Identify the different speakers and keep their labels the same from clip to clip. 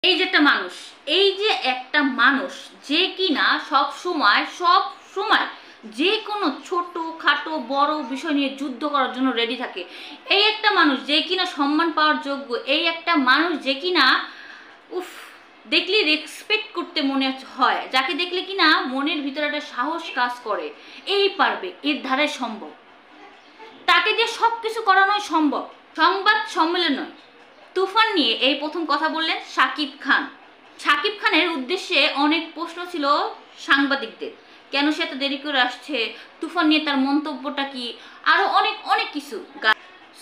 Speaker 1: এই যে একটা মানুষ যে কিনা সব সময় যে কোনো ছোট খাটো বড় বিষয় নিয়ে যুদ্ধ করার জন্য রেডি থাকে। এই একটা মানুষ যে কিনা সম্মান পাওয়ার যোগ্য, এই একটা মানুষ যে কিনা উফ দেখলে রেসপেক্ট করতে মনে হয়, যাকে দেখলে কিনা মনের ভিতরে একটা সাহস কাজ করে, এই পারবে, এর ধারে সম্ভব, তাকে দিয়ে সব কিছু করানোই সম্ভব। সংবাদ সম্মেলন তুফান নিয়ে এই প্রথম কথা বললেন শাকিব খান। শাকিব খানের উদ্দেশ্যে অনেক প্রশ্ন ছিল সাংবাদিকদের, কেন সে এত দেরি করে আসছে, তুফান নিয়ে তার মন্তব্যটা কি, আরো অনেক অনেক কিছু।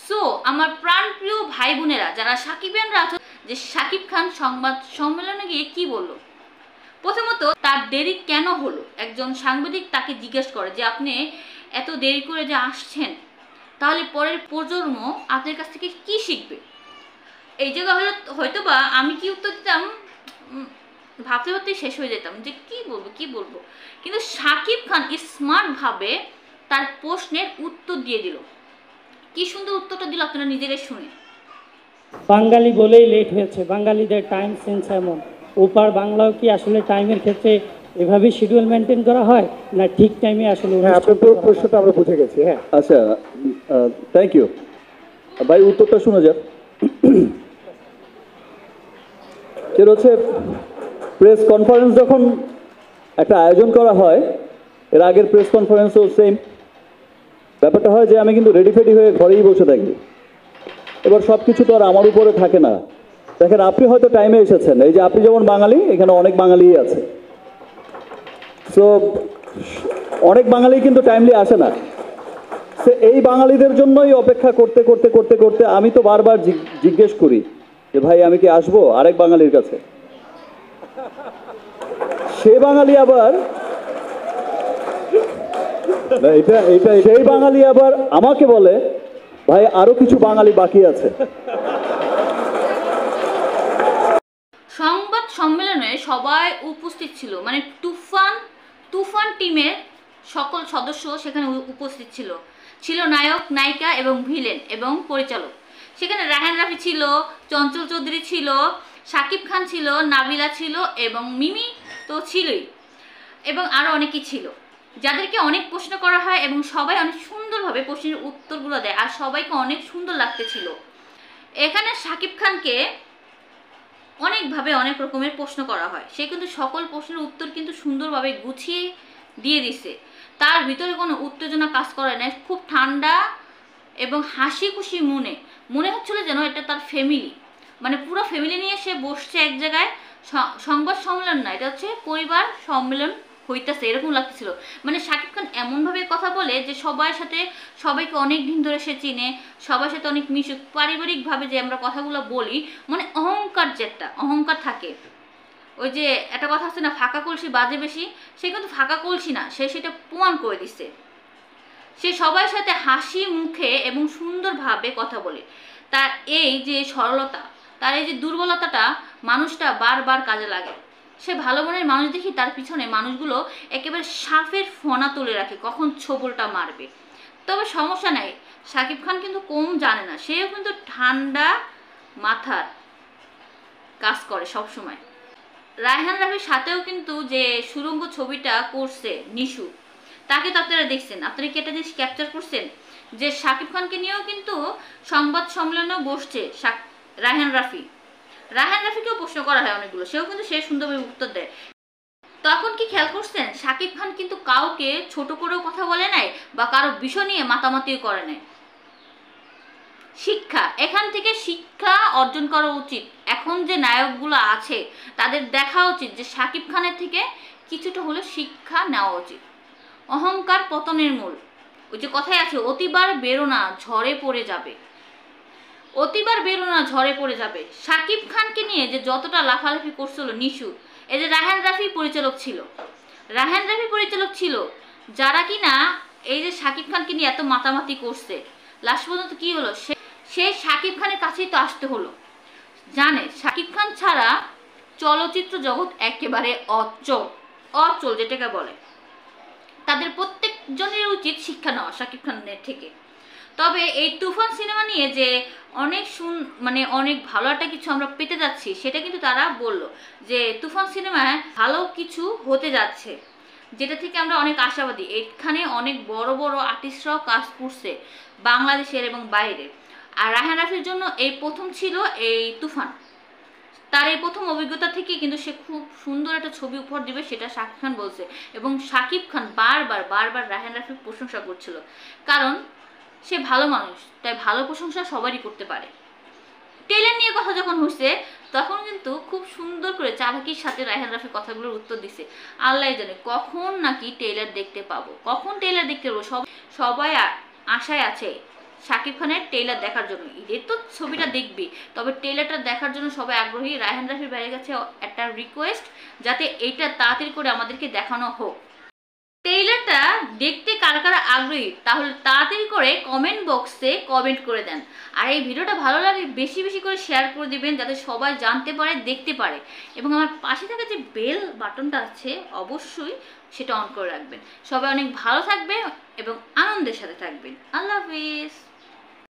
Speaker 1: সো আমার প্রাণপ্রিয় ভাই বোনেরা যারা সাকিবিয়ানরা আছে, যে শাকিব খান সংবাদ সম্মেলনে গিয়ে কি বলল। প্রথমত তার দেরি কেন হলো, একজন সাংবাদিক তাকে জিজ্ঞেস করে যে আপনি এত দেরি করে যে আসছেন, তাহলে পরের প্রজন্ম আপনার কাছ থেকে কি শিখবে। এই জায়গা হয়তো বা আমি কি উত্তর দিতাম, ভাবতে ভাবতে শেষ হয়ে যেতাম যে কি বলবো। কিন্তু শাকিব খান স্মার্টভাবে তার প্রশ্নের উত্তর দিয়ে দিল। কি সুন্দর উত্তরটা দিল, আপনারা নিজেরাই শুনে।
Speaker 2: বাঙালি বলেই লেট হয়েছে, বাঙালিদের টাইম সেন্স এমন। ওপার বাংলাও কি আসলে টাইমের ক্ষেত্রে এভাবেই শিডিউল মেনটেন করা হয়, না ঠিক টাইমে আসলে?
Speaker 3: আপনার প্রশ্নটা আমরা বুঝে গেছি। হ্যাঁ,
Speaker 4: আচ্ছা, থ্যাংক ইউ ভাই, উত্তরটা শোনা যাক। যেটা হচ্ছে, প্রেস কনফারেন্স যখন একটা আয়োজন করা হয়, এর আগের প্রেস কনফারেন্সও সেম ব্যাপারটা হয় যে আমি কিন্তু রেডি ফেডি হয়ে ঘরেই বসে থাকি। এবার সব কিছু তো আর আমার উপরে থাকে না। দেখেন, আপনি হয়তো টাইমে এসেছেন, এই যে আপনি যেমন বাঙালি, এখানে অনেক বাঙালিই আছে। সো অনেক বাঙালি কিন্তু টাইমলি আসে না। সে এই বাঙালিদের জন্যই অপেক্ষা করতে করতে করতে করতে আমি তো বারবার জিজ্ঞেস করি যে ভাই আমি কি আসবো আরেক বাঙালির কাছে। সে বাঙালি আবার সেই বাঙালি আবার আমাকে বলে ভাই আরো কিছু বাঙালি বাকি আছে।
Speaker 1: সংবাদ সম্মেলনে সবাই উপস্থিত ছিল, মানে তুফান টিমের সকল সদস্য সেখানে উপস্থিত ছিল নায়ক, নায়িকা এবং ভিলেন এবং পরিচালক। সেখানে রায়হান রাফি ছিল, চঞ্চল চৌধুরী ছিল, শাকিব খান ছিল, নাবিলা ছিল এবং মিমি তো ছিলই, এবং আরও অনেকেই ছিল, যাদেরকে অনেক প্রশ্ন করা হয় এবং সবাই অনেক সুন্দরভাবে প্রশ্নের উত্তরগুলো দেয়, আর সবাইকে অনেক সুন্দর লাগতেছিল। এখানে শাকিব খানকে অনেকভাবে অনেক রকমের প্রশ্ন করা হয়, সে কিন্তু সকল প্রশ্নের উত্তর কিন্তু সুন্দরভাবে গুছিয়ে দিয়ে দিছে। তার ভিতরে কোনো উত্তেজনা কাজ করে না, খুব ঠান্ডা এবং হাসি খুশি মনে হচ্ছিল যেন এটা তার ফ্যামিলি, মানে পুরো ফ্যামিলি নিয়ে সে বসছে এক জায়গায়। সংবাদ সম্মেলন না, এটা হচ্ছে পরিবার সম্মেলন হইতেছে, এরকম লাগতেছিল। মানে শাকিব খান এমনভাবে কথা বলে যে সবার সাথে সবাইকে অনেক দিন ধরে সে চিনে, সবার সাথে অনেক মিশুক, পারিবারিকভাবে যে আমরা কথাগুলো বলি, মানে অহংকার, যে একটা অহংকার থাকে, ওই যে একটা কথা আছে না, ফাঁকা কলসি বাজে বেশি, সে কিন্তু ফাঁকা কলসি না, সে সেটা প্রমাণ করে দিচ্ছে। সে সবার সাথে হাসি মুখে এবং সুন্দরভাবে কথা বলে। তার এই যে সরলতা, তার এই যে দুর্বলতাটা মানুষটা বারবার কাজে লাগে। সে ভালো মনের মানুষ দেখি তার পিছনে মানুষগুলো একেবারে সাপের ফনা তুলে রাখে, কখন ছোবলটা মারবে। তবে সমস্যা নাই, শাকিব খান কিন্তু কম জানে না, সেও কিন্তু ঠান্ডা মাথার কাজ করে সব সময়। রায়হান রাফির সাথেও কিন্তু যে সুরঙ্গ ছবিটা করছে নিশু, তাকে তো আপনারা দেখছেন, আপনারা কি একটা জিনিস ক্যাপচার করছেন যে শাকিব খানকে নিয়েও কিন্তু সংবাদ সম্মেলনেও বসছে রায়হান রাফিকেও প্রশ্ন করা হয় অনেকগুলো, সেও কিন্তু সে সুন্দরভাবে উত্তর দেয়। তখন কি খেয়াল করছেন, শাকিব খান কিন্তু কাউকে ছোট করেও কথা বলে নাই বা কারো বিষয় নিয়ে মাতামাতিও করে নাই। শিক্ষা, এখান থেকে শিক্ষা অর্জন করা উচিত। এখন যে নায়কগুলো আছে তাদের দেখা উচিত যে শাকিব খানের থেকে কিছুটা হলেও শিক্ষা নেওয়া উচিত। অহংকার পতনের মূল, ওই যে কথাই আছে, অতিবার বেরো না ঝড়ে পড়ে যাবে, অতিবার বেরো না ঝড়ে পড়ে যাবে। শাকিব খানকে নিয়ে যে যতটা লাফালাফি করছিল নিশু, এই যে রায়হান রাফি পরিচালক ছিল, যারা কিনা এই যে শাকিব খানকে নিয়ে এত মাতামাতি করছে, লাস্ট পর্যন্ত কি হলো, সে শাকিব খানের কাছেই তো আসতে হলো। জানে শাকিব খান ছাড়া চলচ্চিত্র জগৎ একেবারে অচল যেটাকে বলে। তাদের প্রত্যেকজনের উচিত শিক্ষা নেওয়া শাকিব খানের থেকে। তবে এই তুফান সিনেমা নিয়ে যে অনেক মানে অনেক ভালো একটা কিছু আমরা পেতে যাচ্ছি, সেটা কিন্তু তারা বলল যে তুফান সিনেমায় ভালো কিছু হতে যাচ্ছে, যেটা থেকে আমরা অনেক আশাবাদী। এখানে অনেক বড় বড় আর্টিস্টরাও কাজ করছে বাংলাদেশের এবং বাইরে। আর রায়হান রাফির জন্য এই প্রথম ছিল এই তুফান। তার এই প্রথম অভিজ্ঞতা থেকে কিন্তু সে খুব সুন্দর একটা ছবি উপহার দিবে, সেটা শাকিব খান বলছে। এবং শাকিব খান বারবার বারবার রায়হান রাফির প্রশংসা করছিল, কারণ সে ভালো মানুষ, তাই ভালো প্রশংসা সবারই করতে পারে। টেইলার নিয়ে কথা যখন হচ্ছে, তখন কিন্তু খুব সুন্দর করে চালাকির সাথে রায়হান রাফি কথাগুলোর উত্তর দিছে। আল্লাহ জানে কখন নাকি টেইলার দেখতে পাবো, কখন টেইলার দেখতে পাবো। সবাই আশায় আছে শাকিব খানের টেইলার দেখার জন্য। ঈদের তো ছবিটা দেখবি, তবে টেইলারটা দেখার জন্য সবাই আগ্রহী। রায়হান রাফির বাইরের কাছে একটা রিকোয়েস্ট, যাতে এইটা তাড়াতাড়ি করে আমাদেরকে দেখানো হোক। ট্রেইলারটা দেখতে কারা কারা আগ্রহী, তাহলে তাড়াতাড়ি করে কমেন্ট বক্সে কমেন্ট করে দেন। আর এই ভিডিওটা ভালো লাগে বেশি বেশি করে শেয়ার করে দিবেন, যাতে সবাই জানতে পারে, দেখতে পারে। এবং আমার পাশে থাকা যে বেল বাটনটা আছে, অবশ্যই সেটা অন করে রাখবেন। সবাই অনেক ভালো থাকবে এবং আনন্দের সাথে থাকবেন। আল্লাহ হাফিজ।